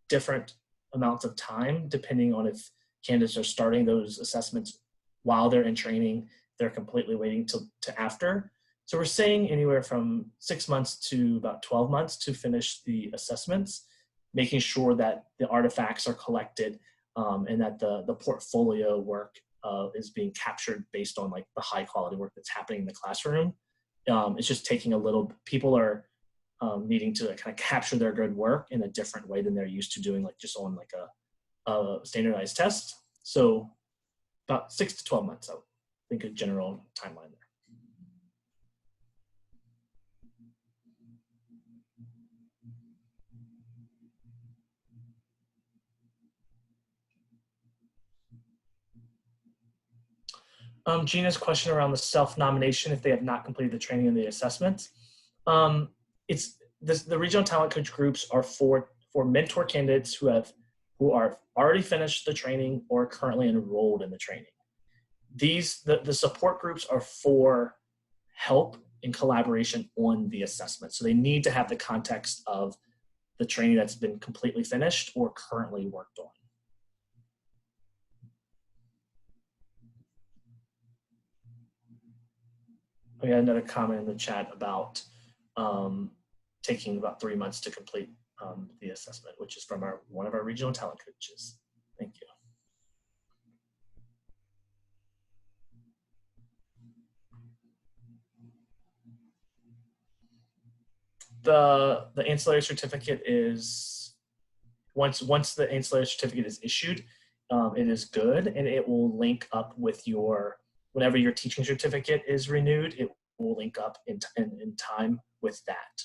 different amounts of time depending on if candidates are starting those assessments while they're in training, they're completely waiting to after. So we're saying anywhere from 6 months to about 12 months to finish the assessments, making sure that the artifacts are collected and that the portfolio work is being captured based on like the high quality work that's happening in the classroom. It's just taking a little, people are needing to kind of capture their good work in a different way than they're used to doing, like just on like a standardized test. So about 6 to 12 months, I think a general timeline there. Gina's question around the self-nomination if they have not completed the training and the assessments. The regional talent coach groups are for mentor candidates who are already finished the training or currently enrolled in the training. The support groups are for help and collaboration on the assessment. So they need to have the context of the training that's been completely finished or currently worked on. We had another comment in the chat about taking about 3 months to complete the assessment, which is from one of our regional talent coaches. Thank you. The ancillary certificate is, once the ancillary certificate is issued, it is good, and it will link up with whenever your teaching certificate is renewed, it will link up in time with that.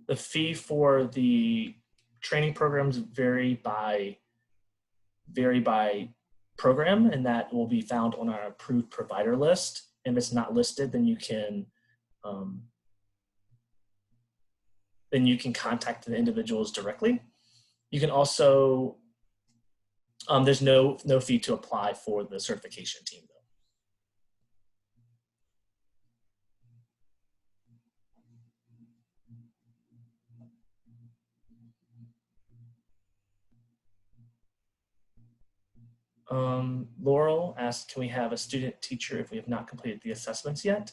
The fee for the training programs vary by program, and that will be found on our approved provider list. And if it's not listed, then you can contact the individuals directly. You can also, there's no fee to apply for the certification team though. Laurel asked, can we have a student teacher if we have not completed the assessments yet?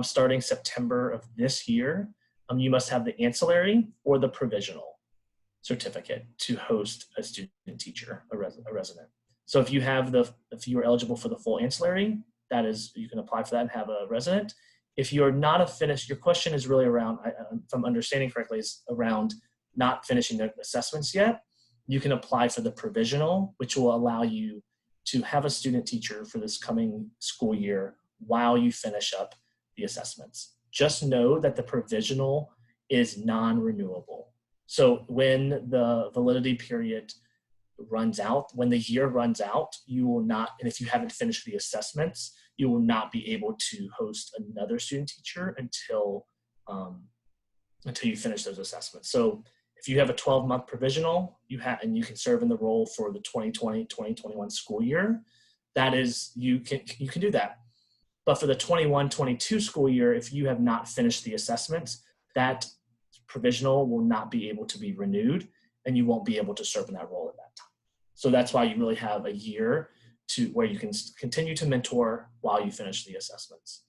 Starting September of this year, you must have the ancillary or the provisional certificate to host a student teacher, a resident. So if you are eligible for the full ancillary, that is, you can apply for that and have a resident. If you're not your question is really around, if I'm understanding correctly, is around not finishing the assessments yet. You can apply for the provisional, which will allow you to have a student teacher for this coming school year while you finish up the assessments. Just know that the provisional is non-renewable. So when the validity period runs out, when the year runs out, you will not, and if you haven't finished the assessments, you will not be able to host another student teacher until you finish those assessments. So if you have a 12-month provisional, and you can serve in the role for the 2020-2021 school year, that is, you can do that. But for the 21-22 school year, if you have not finished the assessments, that provisional will not be able to be renewed, and you won't be able to serve in that role at that time. So that's why you really have a year where you can continue to mentor while you finish the assessments.